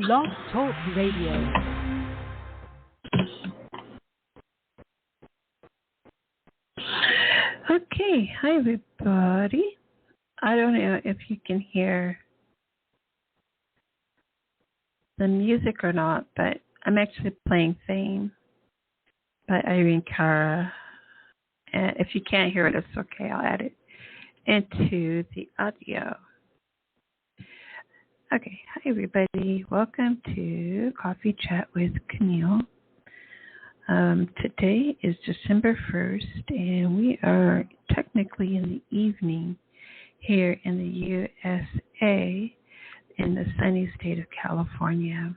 Blog Talk Radio. Okay, hi everybody. I don't know if you can hear the music or not, but I'm actually playing Fame by Irene Cara. And if you can't hear it, it's okay. I'll add it into the audio. Okay, hi everybody. Welcome to Coffee Chat with Camille. Today is December 1st, and we are technically in the evening here in the USA in the sunny state of California.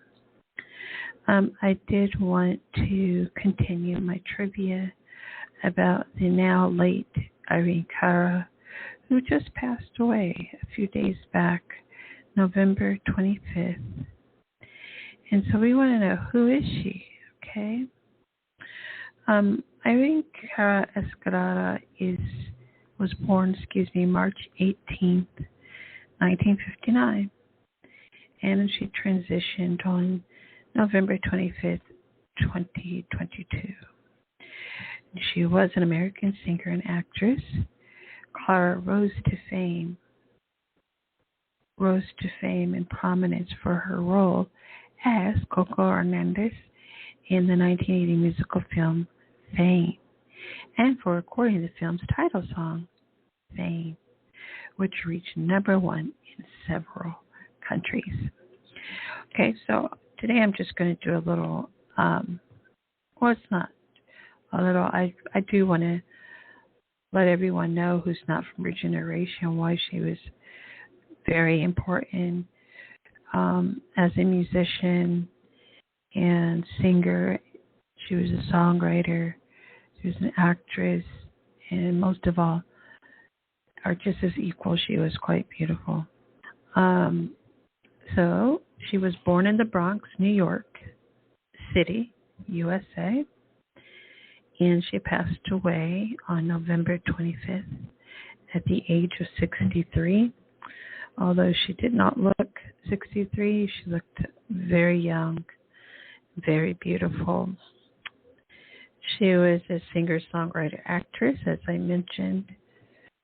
I did want to continue my trivia about the now late Irene Cara, who just passed away a few days back, November 25th. And so we want to know, who is she? Okay. Irene Cara Escalera was born, March 18th, 1959, and she transitioned on November 25th, 2022. She was an American singer and actress. Cara rose to fame and prominence for her role as Coco Hernandez in the 1980 musical film Fame, and for recording the film's title song, Fame, which reached number one in several countries. Okay, so today I'm just going to do a little, it's not a little, I do want to let everyone know who's not from her generation why she was very important as a musician and singer. She was a songwriter, she was an actress, and most of all, or just as equal, she was quite beautiful. So she was born in the Bronx, New York City, USA, and she passed away on November 25th at the age of 63. Although she did not look 63, she looked very young, very beautiful. She was a singer-songwriter actress, as I mentioned.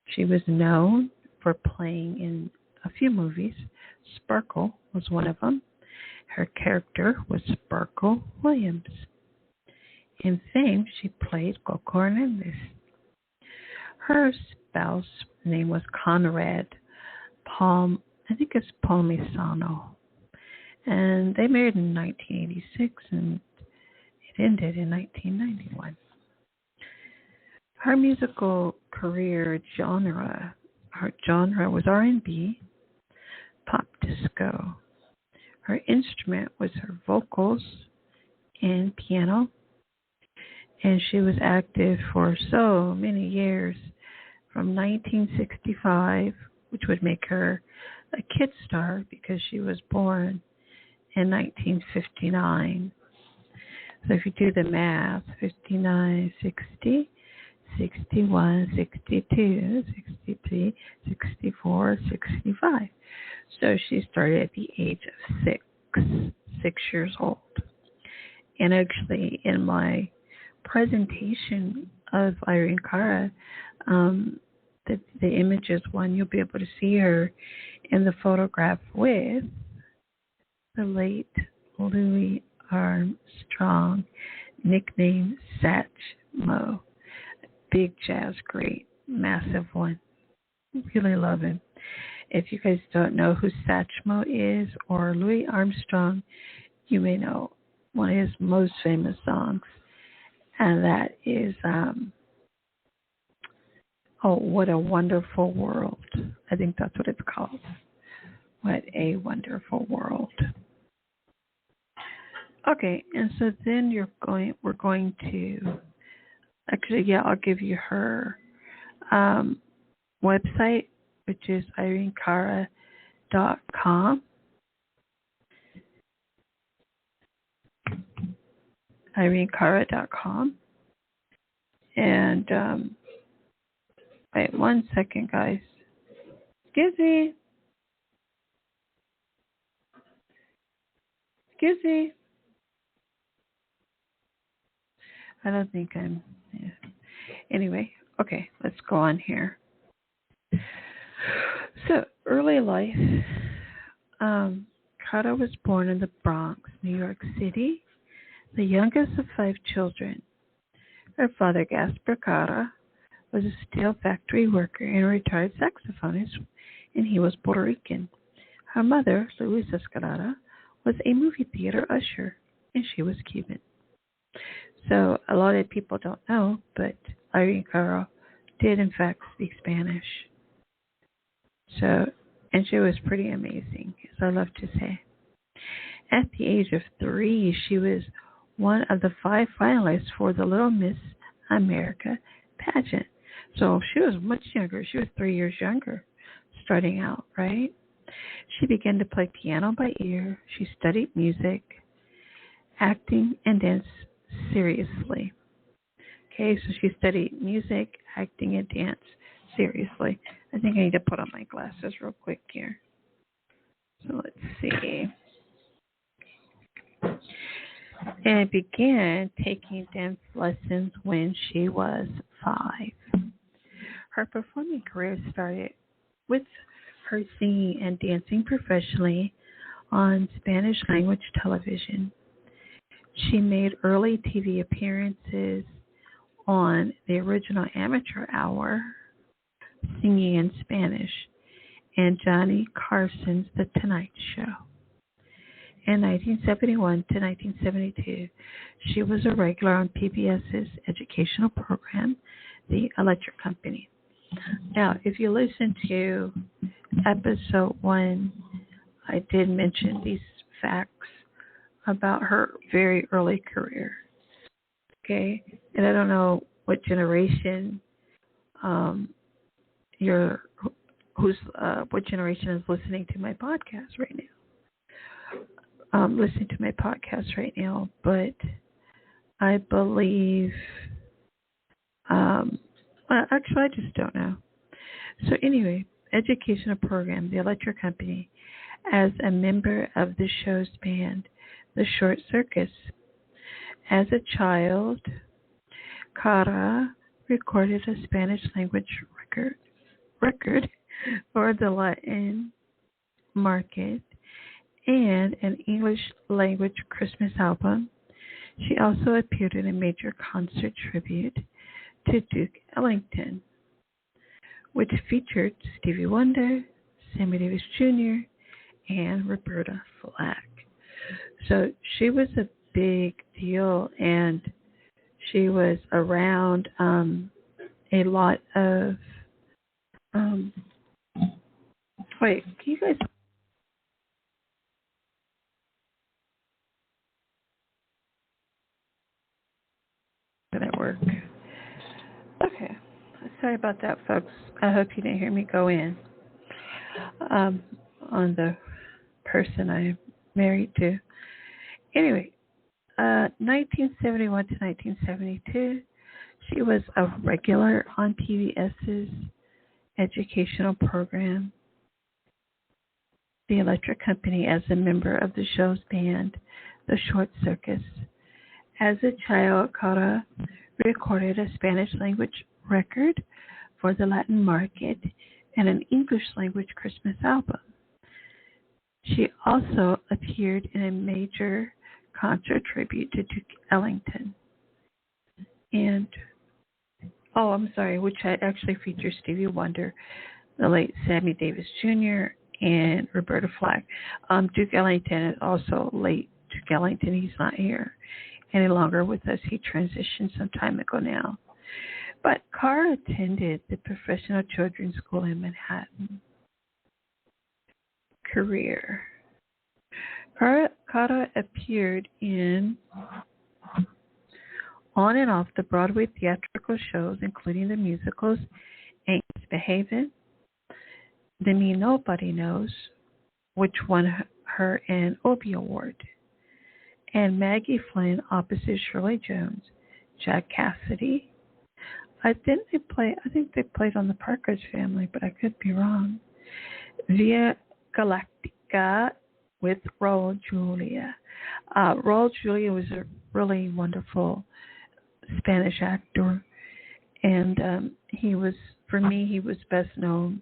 She was known for playing in a few movies. Sparkle was one of them. Her character was Sparkle Williams. In Fame, she played Coco Hernandez. Her spouse's name was Conrad Palmisano. And they married in 1986, and it ended in 1991. Her musical career genre was R&B, pop disco. Her instrument was her vocals and piano, and she was active for so many years, from 1965, which would make her a kid star because she was born in 1959. So if you do the math, 59, 60, 61, 62, 63, 64, 65. So she started at the age of 6 years old. And actually, in my presentation of Irene Cara, the image is one, you'll be able to see her in the photograph with the late Louis Armstrong, nicknamed Satchmo. Big jazz great, massive one. Really love him. If you guys don't know who Satchmo is or Louis Armstrong, you may know one of his most famous songs, and that is What a Wonderful World. I think that's what it's called. What a Wonderful World. Okay, and so then we're going to, I'll give you her website, which is irenecara.com. irenecara.com. And wait 1 second, guys. Excuse me. Excuse me. I don't think I'm... Yeah. Anyway, okay, let's go on here. So, early life. Cara was born in the Bronx, New York City, the youngest of 5 children. Her father, Gaspar Cara, was a steel factory worker and a retired saxophonist, and he was Puerto Rican. Her mother, Luisa Escalera, was a movie theater usher, and she was Cuban. So a lot of people don't know, but Irene Cara did in fact speak Spanish. So, and she was pretty amazing, as I love to say. At the age of 3, she was one of the 5 finalists for the Little Miss America pageant. So she was much younger. She was 3 years younger, starting out, right? She began to play piano by ear. She studied music, acting, and dance seriously. Okay, so she studied music, acting, and dance seriously. I think I need to put on my glasses real quick here. So let's see. And began taking dance lessons when she was 5. Her performing career started with her singing and dancing professionally on Spanish language television. She made early TV appearances on the original Amateur Hour, singing in Spanish, and Johnny Carson's The Tonight Show. In 1971 to 1972, she was a regular on PBS's educational program, The Electric Company. Now, if you listen to episode 1, I did mention these facts about her very early career. Okay, and I don't know what generation what generation is listening to my podcast right now. Listening to my podcast right now, but I believe, well, actually, I just don't know. So anyway, educational program, the Electric Company, as a member of the show's band, the Short Circus. As a child, Cara recorded a Spanish language record for the Latin market and an English language Christmas album. She also appeared in a major concert tribute to Duke Ellington, which featured Stevie Wonder, Sammy Davis Jr., and Roberta Flack. So she was a big deal, and she was around a lot of wait, can you guys at work? Okay, sorry about that, folks. I hope you didn't hear me go in on the person I'm married to. Anyway, 1971 to 1972, she was a regular on PBS's educational program, The Electric Company, as a member of the show's band, The Short Circus. As a child, Cara recorded a Spanish language record for the Latin market and an English language Christmas album. She also appeared in a major concert tribute to Duke Ellington. And, which actually features Stevie Wonder, the late Sammy Davis Jr., and Roberta Flack. Duke Ellington is also late Duke Ellington. He's not here any longer with us. He transitioned some time ago now. But Cara attended the Professional Children's School in Manhattan. Career. Cara appeared in on and off the Broadway theatrical shows, including the musicals Ain't Misbehavin', The Me Nobody Knows, which won her an Obie Award, and Maggie Flynn opposite Shirley Jones, Jack Cassidy. I think they played on the Parker's Family, but I could be wrong. Via Galactica with Raul Julia. Raul Julia was a really wonderful Spanish actor, and he was best known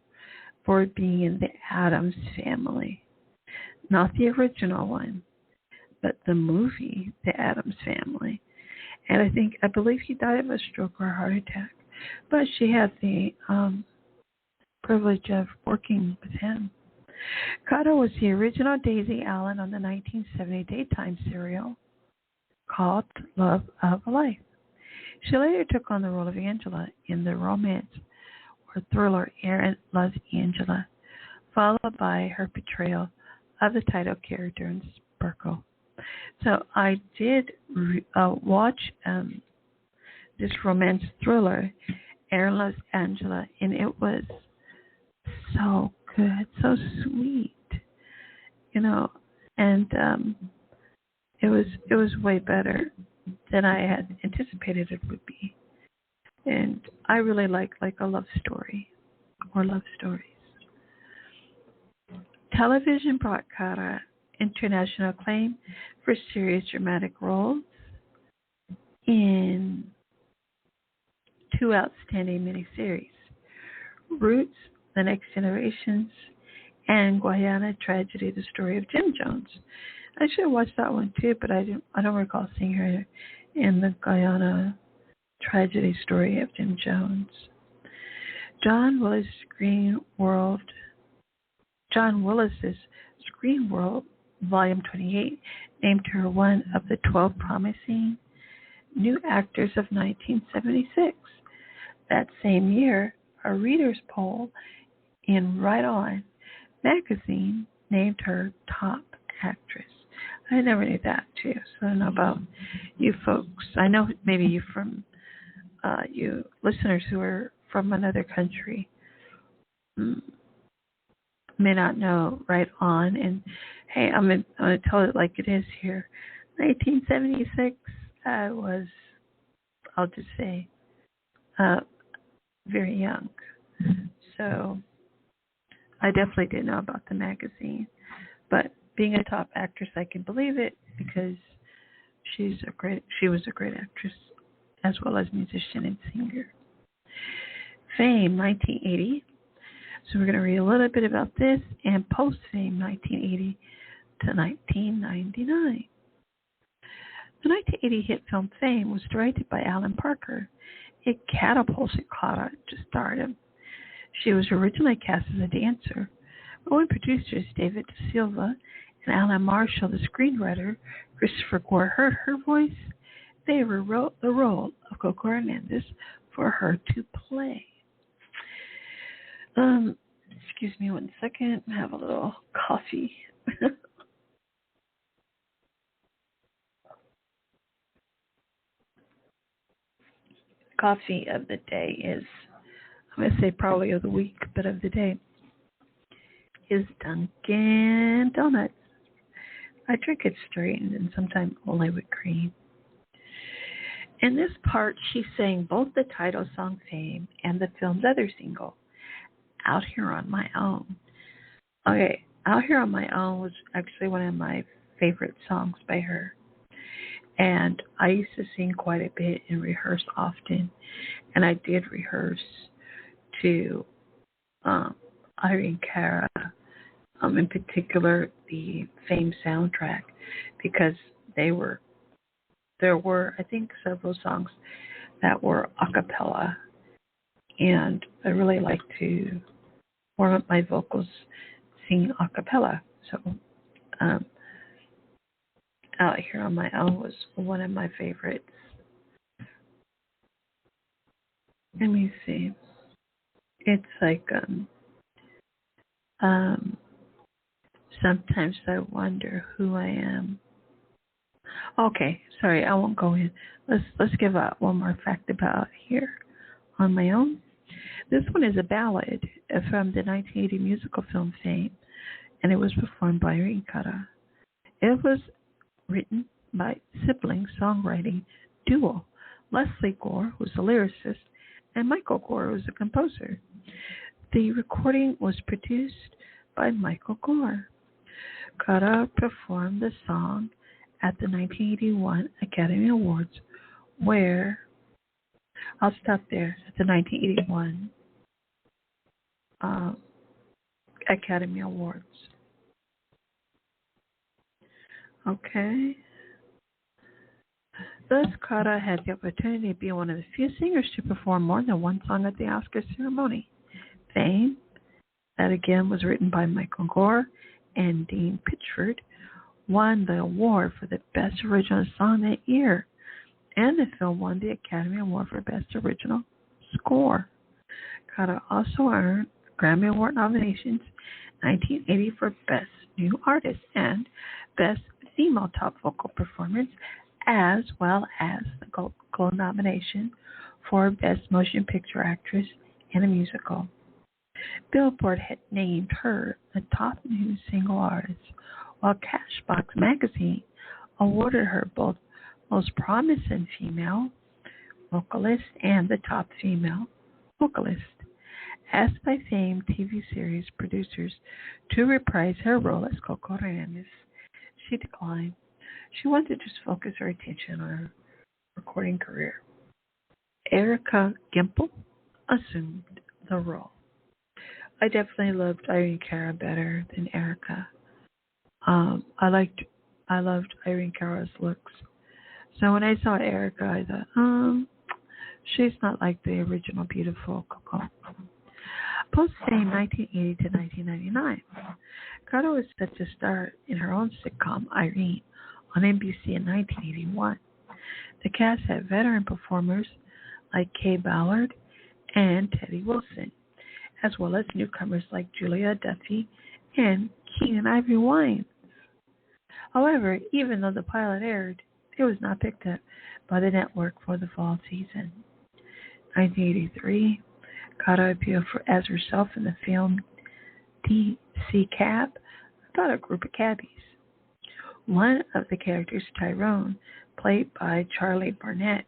for being in the Addams Family, not the original one, but the movie, The Addams Family. And I believe he died of a stroke or a heart attack, but she had the privilege of working with him. Cara was the original Daisy Allen on the 1970 daytime serial called Love of a Life. She later took on the role of Angela in the romance or thriller Aaron Loves Angela, followed by her portrayal of the title character in Sparkle. So I did watch this romance thriller, Aaron Loves Angela, and it was so good, so sweet, and it was way better than I had anticipated it would be. And I really like a love story or love stories. Television brought Cara international acclaim for serious dramatic roles in two outstanding miniseries, Roots, The Next Generations, and Guyana Tragedy, The Story of Jim Jones. I should have watched that one too, but I don't recall seeing her in the Guyana Tragedy Story of Jim Jones. John Willis's Screen World, Volume 28, named her one of the 12 promising new actors of 1976. That same year, a reader's poll in Right On magazine named her top actress. I never knew that too, so I don't know about you folks. I know maybe you you listeners who are from another country may not know Right On. And hey, I'm going to tell it like it is here. 1976, I was, I'll just say, very young. So I definitely didn't know about the magazine. But being a top actress, I can believe it because she was a great actress as well as musician and singer. Fame, 1980. So we're going to read a little bit about this and post-Fame, 1980 to 1999. The 1980 hit film Fame was directed by Alan Parker. It catapulted Cara to stardom. She was originally cast as a dancer, but when producers David De Silva and Alan Marshall, the screenwriter Christopher Gore, heard her voice, they rewrote the role of Coco Hernandez for her to play. Excuse me 1 second. I have a little coffee. Coffee of the day is, I'm going to say probably of the week, but of the day is Dunkin' Donuts. I drink it straight and sometimes only with cream. In this part, she sang both the title song Fame and the film's other single, Out Here on My Own. Okay, Out Here on My Own was actually one of my favorite songs by her. And I used to sing quite a bit and rehearse often. And I did rehearse to Irene Cara, in particular the Fame soundtrack, because there were, I think, several songs that were a cappella. And I really like to warm up my vocals singing a cappella. So Out Here on My Own was one of my favorites. Let me see. It's like sometimes I wonder who I am. Okay, sorry, I won't go in. Let's give out one more fact about Here on My Own. This one is a ballad from the 1980 musical film Fame, and it was performed by Irene Cara. It was written by sibling songwriting duo Leslie Gore, who was the lyricist, and Michael Gore, who was the composer. The recording was produced by Michael Gore. Cara performed the song at the 1981 Academy Awards, where I'll stop there at the 1981 Academy Awards. Okay. Thus, Cara had the opportunity to be one of the few singers to perform more than one song at the Oscar ceremony. Fame, that again was written by Michael Gore and Dean Pitchford, won the award for the Best Original Song that year, and the film won the Academy Award for Best Original Score. Cara also earned Grammy Award nominations in 1980 for Best New Artist and Best Female Top Vocal Performance, as well as the Gold nomination for Best Motion Picture Actress in a Musical. Billboard had named her the top new single artist, while Cashbox magazine awarded her both Most Promising Female Vocalist and the Top Female Vocalist. Asked by famed TV series producers to reprise her role as Coco Hernandez, she declined. She wanted to just focus her attention on her recording career. Erica Gimple assumed the role. I definitely loved Irene Cara better than Erica. I loved Irene Cara's looks. So when I saw Erica, I thought, she's not like the original beautiful Coco. Post-fame 1980 to 1999, Cara was set to star in her own sitcom, Irene, on NBC in 1981. The cast had veteran performers like Kay Ballard and Teddy Wilson, as well as newcomers like Julia Duffy and Keenan Ivory Wayans. However, even though the pilot aired, it was not picked up by the network for the fall season. 1983, Cara appeared as herself in the film D.C. Cab about a group of cabbies. One of the characters, Tyrone, played by Charlie Barnett,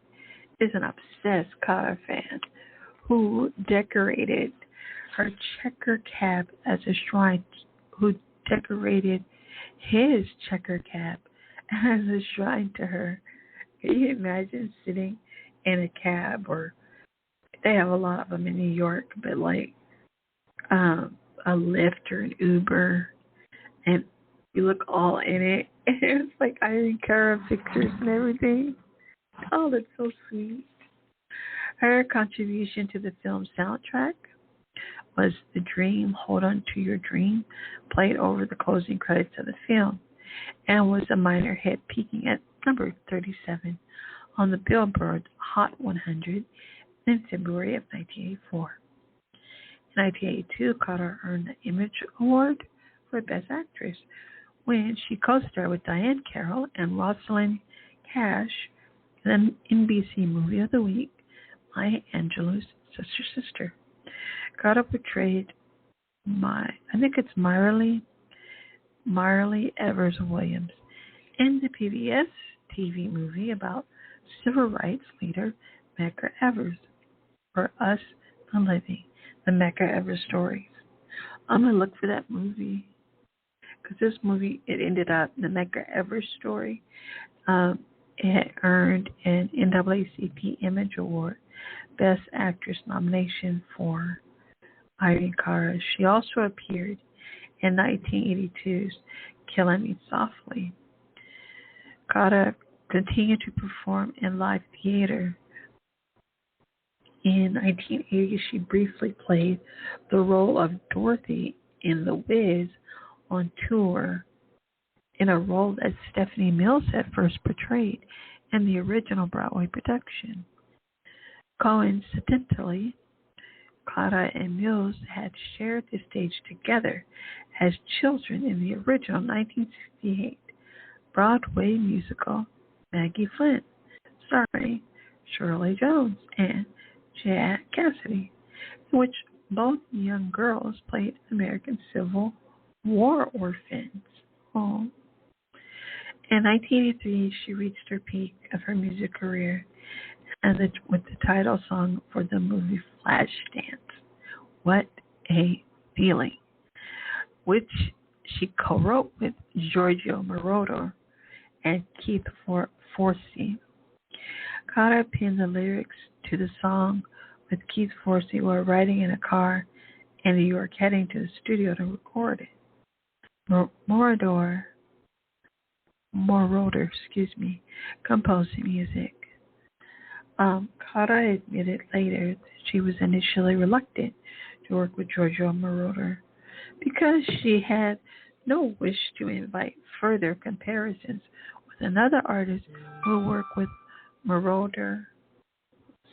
is an obsessed Cara fan who decorated her checker cab as a shrine, who decorated his checker cab as a shrine to her. Can you imagine sitting in a cab, or they have a lot of them in New York, but like a Lyft or an Uber, and you look all in it, and it's like Irene Cara pictures and everything. Oh, that's so sweet. Her contribution to the film's soundtrack was The Dream, Hold On To Your Dream, played over the closing credits of the film, and was a minor hit, peaking at number 37 on the Billboard Hot 100 in February of 1984. In 1982, Cara earned the Image Award for Best Actress when she co-starred with Diane Carroll and Rosalind Cash in the NBC Movie of the Week, Maya Angelou's sister. Cara portrayed Marley Evers Williams in the PBS TV movie about civil rights leader Medgar Evers, For Us the Living, the Medgar Evers stories. I'm going to look for that movie, because this movie, it ended up, the Medgar Evers story, it earned an NAACP Image Award Best Actress nomination for Irene Cara. She also appeared in 1982's Killing Me Softly. Cara continued to perform in live theater. In 1980, she briefly played the role of Dorothy in The Wiz on tour, in a role that Stephanie Mills had first portrayed in the original Broadway production. Coincidentally, Cara and Mills had shared the stage together as children in the original 1968 Broadway musical Maggie Flint, starring Shirley Jones and Jack Cassidy, in which both young girls played American Civil War orphans. Oh. In 1983, she reached her peak of her music career with the title song for the movie Flashdance, What a Feeling, which she co-wrote with Giorgio Moroder and Keith Forsey. Cara penned the lyrics to the song with Keith Forsey while riding in a car in New York heading to the studio to record it. Moroder, composed the music. Cara admitted later that she was initially reluctant to work with Giorgio Moroder because she had no wish to invite further comparisons with another artist who worked with Moroder.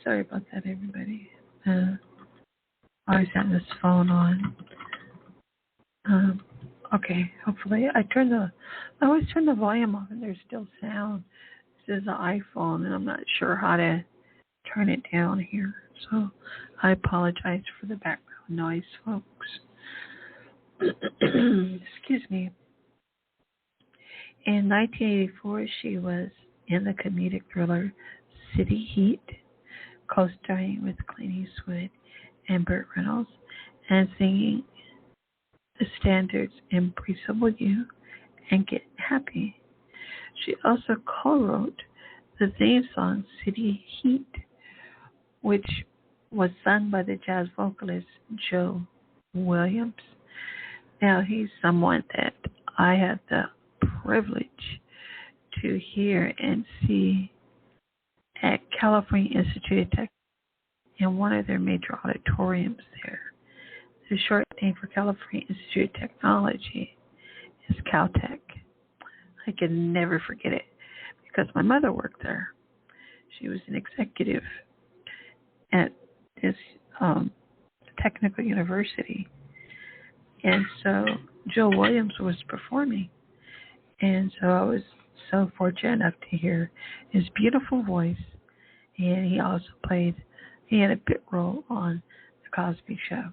Sorry about that, everybody. I always have this phone on. Okay, hopefully I always turn the volume off and there's still sound. This is an iPhone and I'm not sure how to turn it down here. So I apologize for the background noise, folks. Excuse me. In 1984, she was in the comedic thriller City Heat, co-starring with Clint Eastwood and Burt Reynolds, and singing the standards Embraceable You and Get Happy. She also co-wrote the theme song City Heat, which was sung by the jazz vocalist Joe Williams. Now, he's someone that I had the privilege to hear and see at California Institute of Technology in one of their major auditoriums there. The short name for California Institute of Technology is Caltech. I can never forget it because my mother worked there. She was an executive at this technical university. And so Joe Williams was performing. And so I was so fortunate enough to hear his beautiful voice. And he also he had a bit role on The Cosby Show.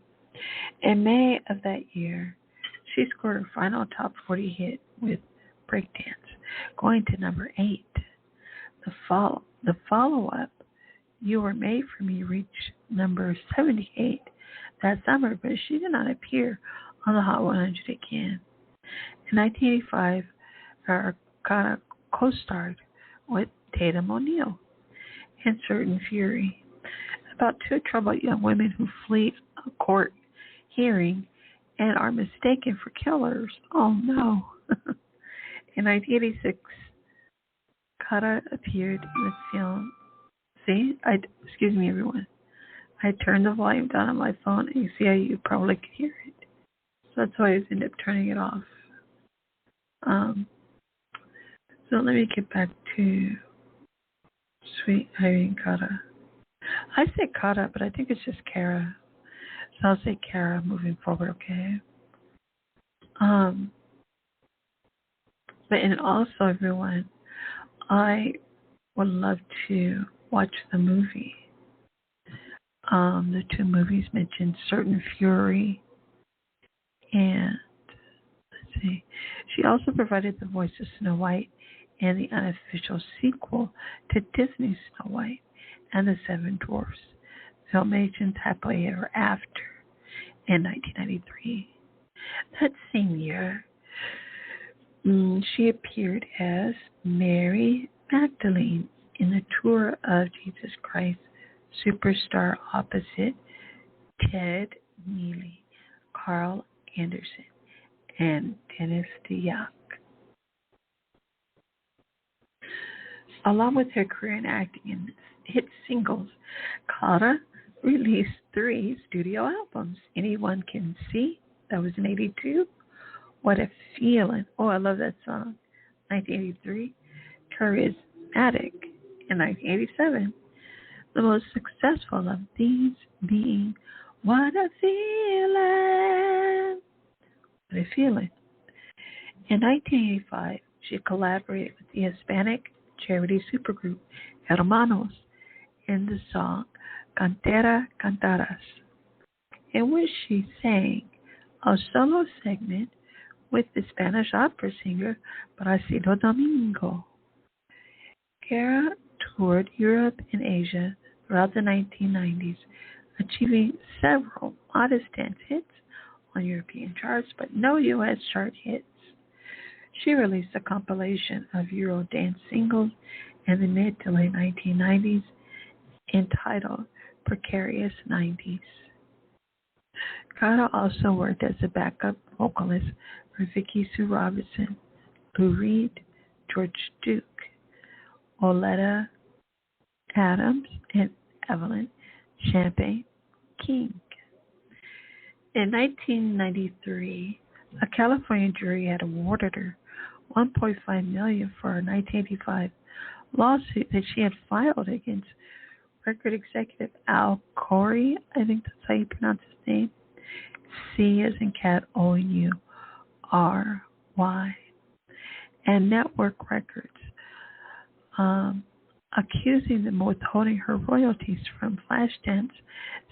In May of that year, she scored her final top 40 hit with Breakdance, going to number 8. The follow-up, You Were Made For Me, reached number 78 that summer, but she did not appear on the Hot 100 again. In 1985, Cara co-starred with Tatum O'Neal in Certain Fury, about two troubled young women who flee a court hearing and are mistaken for killers. Oh no. In 1986, Cara appeared in the film. Excuse me, everyone. I turned the volume down on my phone, and you see how you probably could hear it. So that's why I end up turning it off. So let me get back to sweet Irene Cara. I say Cara, but I think it's just Cara. So I'll say Cara moving forward, okay? And also, everyone, I would love to watch the movie. The two movies mentioned, Certain Fury, and let's see. She also provided the voice of Snow White in the unofficial sequel to Disney's Snow White and the Seven Dwarfs, Filmation's Happily Ever After, in 1993. That same year, she appeared as Mary Magdalene in the Tour of Jesus Christ Superstar opposite Ted Neely, Carl Anderson, and Dennis DeYoung. Along with her career in acting and hit singles, Cara released 3 studio albums. Anyone Can See, that was in 1982. What a Feeling. Oh, I love that song. 1983. Charismatic in 1987. The most successful of these being What a Feeling. What a Feeling. In 1985, she collaborated with the Hispanic charity supergroup Hermanos in the song Cantera Cantaras, in which she sang a solo segment with the Spanish opera singer Placido Domingo. Cara toured Europe and Asia throughout the 1990s, achieving several modest dance hits on European charts, but no U.S. chart hits. She released a compilation of Euro dance singles in the mid to late 1990s entitled Precarious 90s. Cara also worked as a backup vocalist for Vicki Sue Robinson, Lou Reed, George Duke, Oleta Adams, and Evelyn Champagne King. In 1993, a California jury had awarded her $1.5 million for her 1985 lawsuit that she had filed against record executive Al Corey, I think that's how you pronounce his name, C as in cat, O-U-R-Y, and Network Records, accusing them of withholding her royalties from Flashdance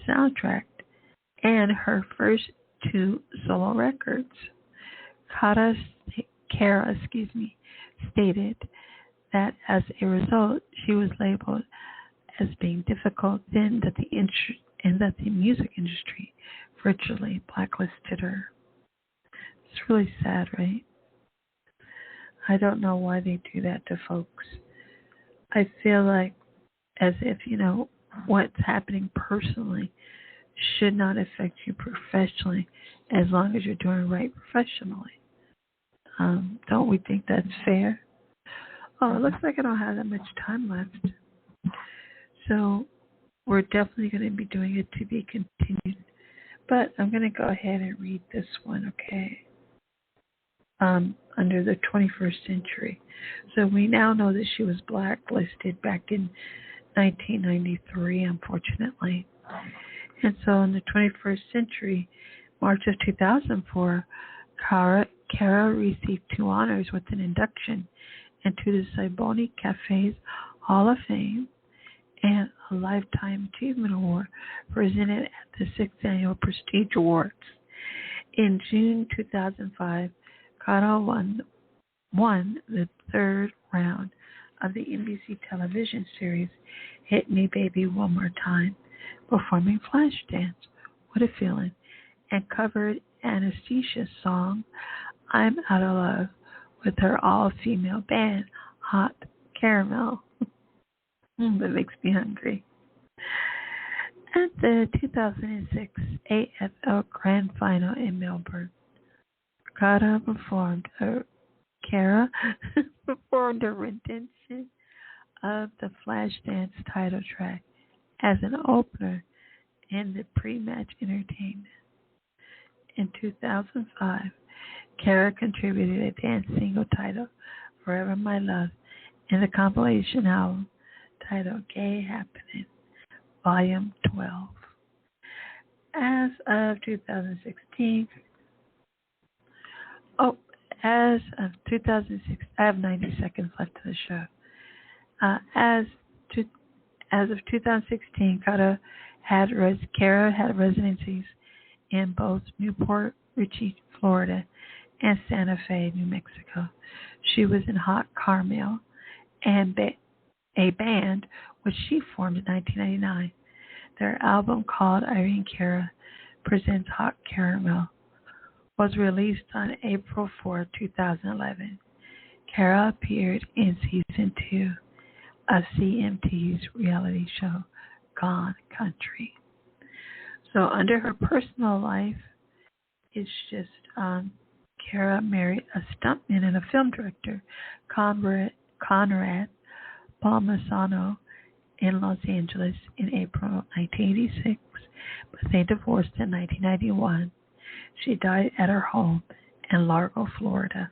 soundtrack and her first two solo records. Cara stated that as a result, she was labeled as being difficult, and that the music industry virtually blacklisted her. It's really sad, right? I don't know why they do that to folks. I feel like as if, what's happening personally should not affect you professionally as long as you're doing right professionally. Don't we think that's fair? Oh, it looks like I don't have that much time left. So we're definitely going to be doing it to be continued. But I'm going to go ahead and read this one, okay? Under the 21st century. So we now know that she was blacklisted back in 1993, unfortunately. And so in the 21st century, March of 2004, Cara received 2 honors with an induction into the Siboney Cafe's Hall of Fame and a Lifetime Achievement Award presented at the 6th Annual Prestige Awards. In June 2005, Cara won the 3rd round of the NBC television series Hit Me Baby One More Time, performing Flashdance, What a Feeling, and covered Anastasia's song I'm Out of Love with her all-female band, Hot Caramel. That makes me hungry. At the 2006 AFL Grand Final in Melbourne, Cara performed a rendition of the Flashdance title track as an opener in the pre-match entertainment. In 2005, Cara contributed a dance single titled Forever My Love in the compilation album titled Gay Happening, Volume 12. As of 2016, I have 90 seconds left of the show. As of 2016, Cara had residencies in both Newport Richey, Florida, and Santa Fe, New Mexico. She was in Hot Caramel, and a band which she formed in 1999. Their album called Irene Cara Presents Hot Caramel was released on April 4, 2011. Cara appeared in Season 2 of CMT's reality show, Gone Country. So under her personal life, it's just Cara married a stuntman and a film director, Conrad Palmisano, in Los Angeles in April 1986, but they divorced in 1991. She died at her home in Largo, Florida,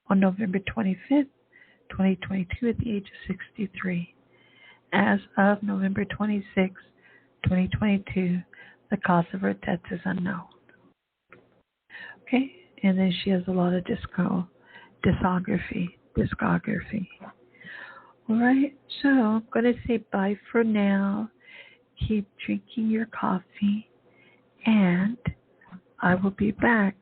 on November 25th, 2022, at the age of 63. As of November 26, 2022, the cause of her death is unknown. Okay, and then she has a lot of discography. All right, so I'm going to say bye for now. Keep drinking your coffee, and I will be back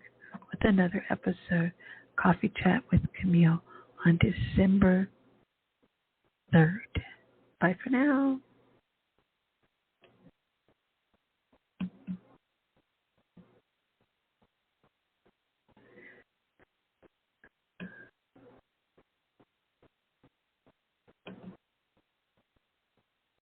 with another episode, Coffee Chat with Camille, on December 3rd. Bye for now.